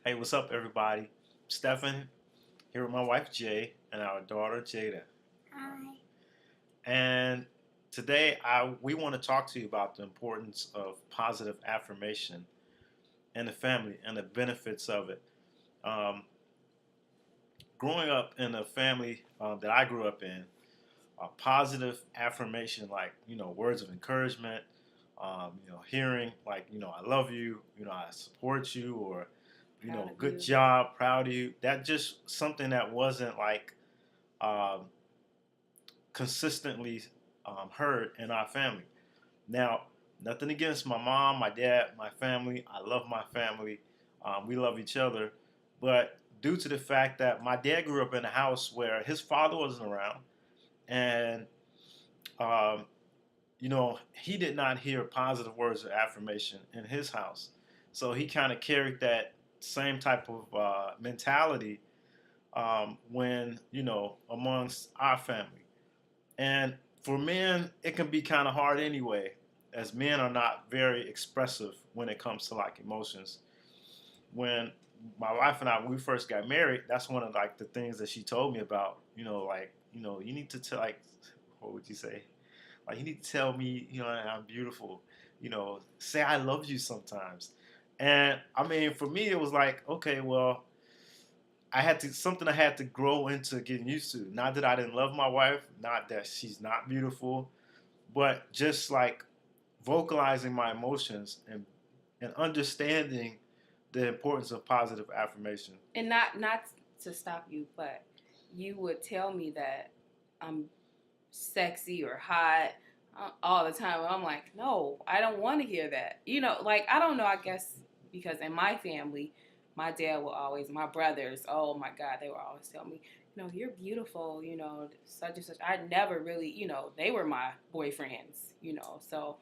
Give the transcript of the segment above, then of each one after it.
Hey, what's up, everybody? Stefan here with my wife Jay and our daughter Jada. Hi. And today, we want to talk to you about the importance of positive affirmation in the family and the benefits of it. Um, Growing up in a family that I grew up in, positive affirmation, like words of encouragement, hearing like I love you, I support you, or Proud of good you. job, proud of you. That just something that wasn't like um, consistently heard in our family. Now, nothing against my mom, my dad, my family. I love my family. We love each other. But due to the fact that my dad grew up in a house where his father wasn't around, and um, he did not hear positive words of affirmation in his house. So he kind of carried that same type of mentality when, amongst our family. And for men, it can be kind of hard anyway, as men are not very expressive when it comes to like emotions. When my wife and I, when we first got married, that's one of like the things that she told me about. You need to tell, like, what would you say? Like, you need to tell me, I'm beautiful. Say I love you sometimes. And I mean, for me, it was like, okay, well, I had to grow into getting used to. Not that I didn't love my wife, not that she's not beautiful, but just like vocalizing my emotions and understanding the importance of positive affirmation. And not to stop you, but you would tell me that I'm sexy or hot all the time. And I'm like, no, I don't want to hear that. Like I don't know. I guess because in my family, my dad will always, my brothers, oh my God, they will always tell me, you're beautiful. Such and such. I never really, they were my boyfriends. So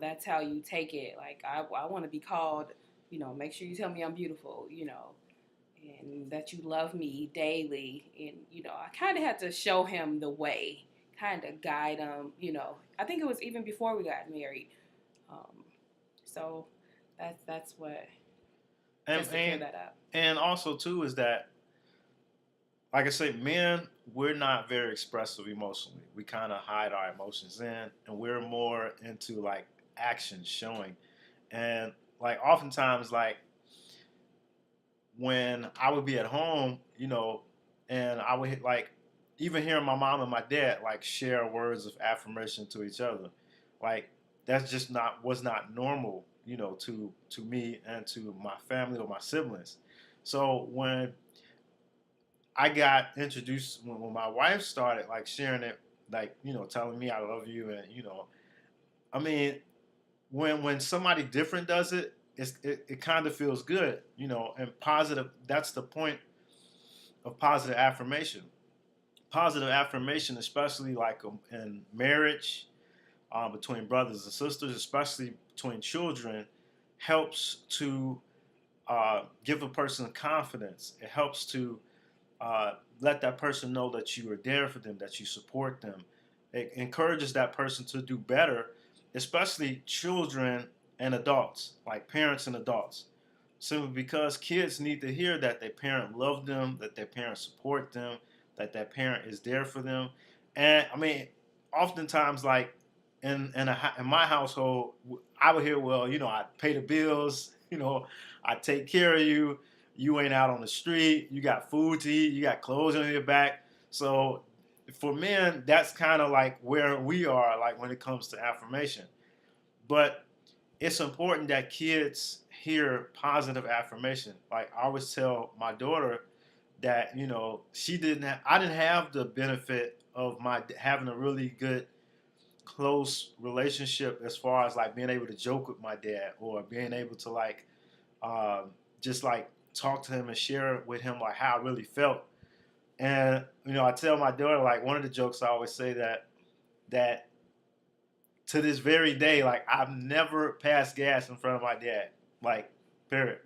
that's how you take it. Like, I want to be called, make sure you tell me I'm beautiful, and that you love me daily. And, I kind of had to show him the way, kind of guide him, I think it was even before we got married. Um, so that's what, And, just to clear and that up. and also too is that, like I say, men, we're not very expressive emotionally. We kind of hide our emotions in, and we're more into like action showing. And like oftentimes, like when I would be at home, and I would like even hearing my mom and my dad like share words of affirmation to each other, like that's just not was not normal, to me and to my family or my siblings. So when I got introduced, when my wife started like sharing it, like telling me I love you, and I mean, when somebody different does it, it kind of feels good, and positive. That's the point of positive affirmation. Positive affirmation, especially like in marriage, between brothers and sisters, especially between children, helps to give a person confidence. It helps to let that person know that you are there for them, that you support them. It encourages that person to do better, especially children and adults, like parents and adults. Simply because kids need to hear that their parent loves them, that their parent support them, that their parent is there for them. And I mean, oftentimes, like in my household, I would hear, well, I pay the bills, I take care of you. You ain't out on the street. You got food to eat. You got clothes on your back. So for men, that's kind of like where we are, like when it comes to affirmation. But it's important that kids hear positive affirmation. Like I always tell my daughter that she didn't. I didn't have the benefit of my having a really good close relationship as far as like being able to joke with my dad or being able to like just like talk to him and share with him like how I really felt. And I tell my daughter like one of the jokes I always say that to this very day, like I've never passed gas in front of my dad, like period.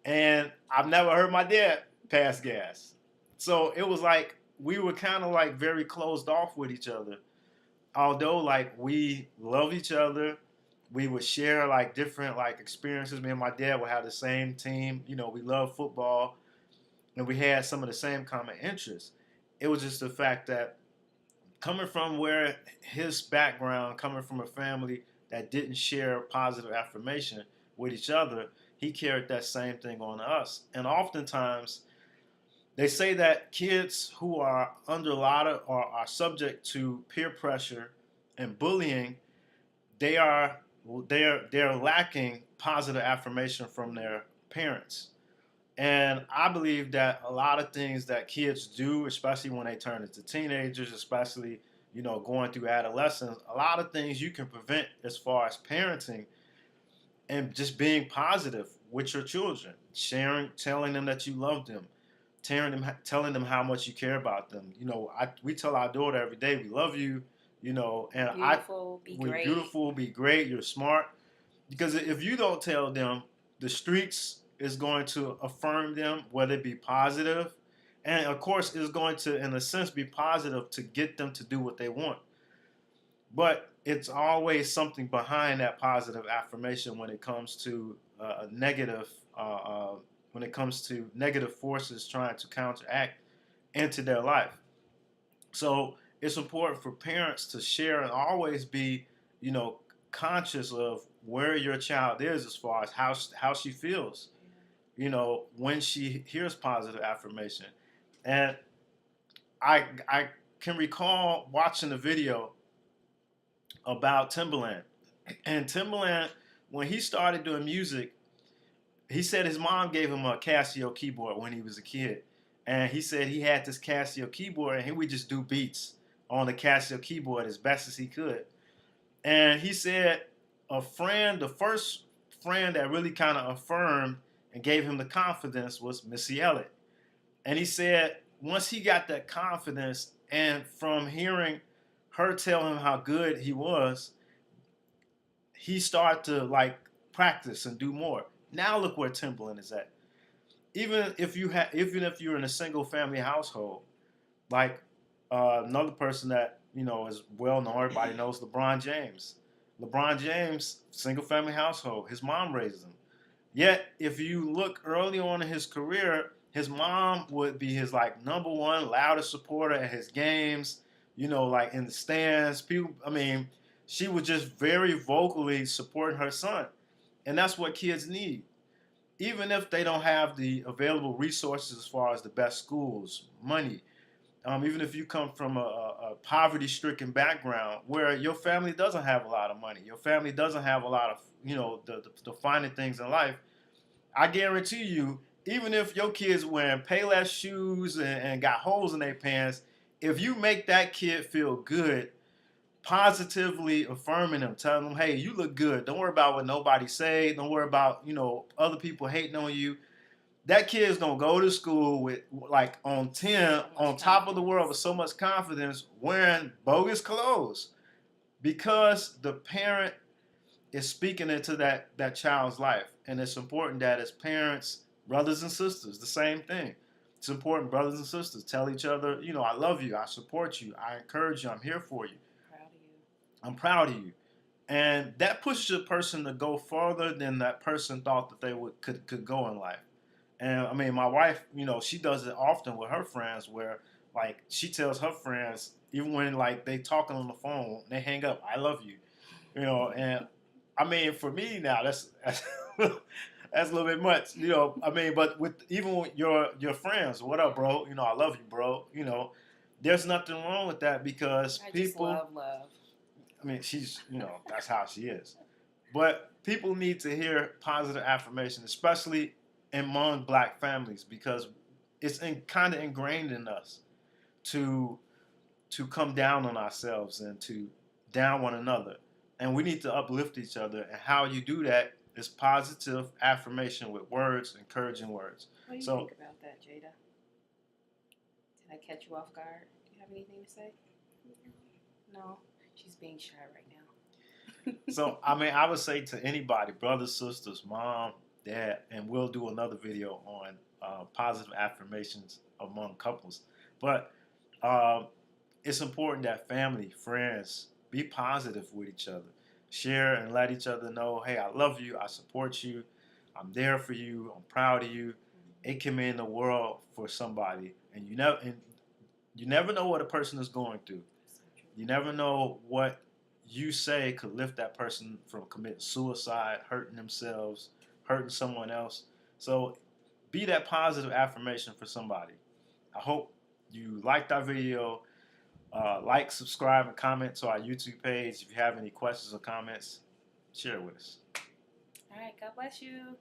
And I've never heard my dad pass gas. So it was like we were kind of like very closed off with each other. Although like we love each other, We would share like different like experiences. Me and my dad would have the same team. You know, we love football, and we had some of the same common interests. It was just the fact that coming from where his background, coming from a family that didn't share positive affirmation with each other, he carried that same thing on to us. And oftentimes, they say that kids who are under a lot of or are subject to peer pressure and bullying, they are they're lacking positive affirmation from their parents. And I believe that a lot of things that kids do, especially when they turn into teenagers, especially going through adolescence, a lot of things you can prevent as far as parenting and just being positive with your children, sharing, telling them that you love them, telling them how much you care about them. We tell our daughter every day, we love you. And Beautiful, be we're great. beautiful, be great, you're smart. Because if you don't tell them, the streets is going to affirm them, whether it be positive, and of course, is going to, in a sense, be positive to get them to do what they want. But it's always something behind that positive affirmation when it comes to negative, when it comes to negative forces trying to counteract into their life. So it's important for parents to share and always be, you know, conscious of where your child is as far as how she feels, when she hears positive affirmation. And I can recall watching a video about Timberland. And Timberland, when he started doing music, he said his mom gave him a Casio keyboard when he was a kid. And he said he had this Casio keyboard and he would just do beats on the Casio keyboard as best as he could. And he said the first friend that really kind of affirmed and gave him the confidence was Missy Elliott. And he said once he got that confidence and from hearing her tell him how good he was, he started to like practice and do more. Now look where Timberland is at. Even if you're in a single family household, like another person that is well known, everybody knows LeBron James. LeBron James, single family household, his mom raised him. Yet, if you look early on in his career, his mom would be his like number one loudest supporter at his games. Like in the stands. People, I mean, she was just very vocally supporting her son, and that's what kids need. Even if they don't have the available resources as far as the best schools, money, even if you come from a poverty-stricken background where your family doesn't have a lot of money, your family doesn't have a lot of the finer things in life, I guarantee you, even if your kids wearing Payless shoes and got holes in their pants, if you make that kid feel good, positively affirming them, telling them, "Hey, you look good. Don't worry about what nobody say. Don't worry about other people hating on you." That kid's gonna go to school with like on 10, So on much top of the world confidence. with so much confidence, wearing bogus clothes because the parent is speaking into that child's life. And it's important that as parents, brothers and sisters, the same thing. It's important, brothers and sisters, tell each other, I love you, I support you, I encourage you, I'm here for you, Proud of you. I'm proud of you. And that pushes a person to go further than that person thought that they could go in life. And I mean, my wife, she does it often with her friends where like she tells her friends, even when like they talking on the phone, they hang up, I love you. And I mean, for me now, that's that's a little bit much. I mean, but with even with your friends, what up, bro? I love you, bro. There's nothing wrong with that because I just people. love love. I mean, she's that's how she is. But people need to hear positive affirmation, especially among Black families, because it's kind of ingrained in us to come down on ourselves and to down one another. And we need to uplift each other. And how you do that is positive affirmation with words, encouraging words. What do you So, think about that, Jada? Did I catch you off guard? Do you have anything to say? No, she's being shy right now. so I mean, I would say to anybody, brothers, sisters, mom, dad, and we'll do another video on positive affirmations among couples. But uh, it's important that family, friends, be positive with each other. share and let each other know, hey, I love you, I support you, I'm there for you, I'm proud of you. It can mean the world for somebody, and you never know what a person is going through. You never know what you say could lift that person from committing suicide, hurting themselves, hurting someone else. So be that positive affirmation for somebody. I hope you liked our video. Like, subscribe, and comment to our YouTube page. If you have any questions or comments, share it with us. All right. God bless you.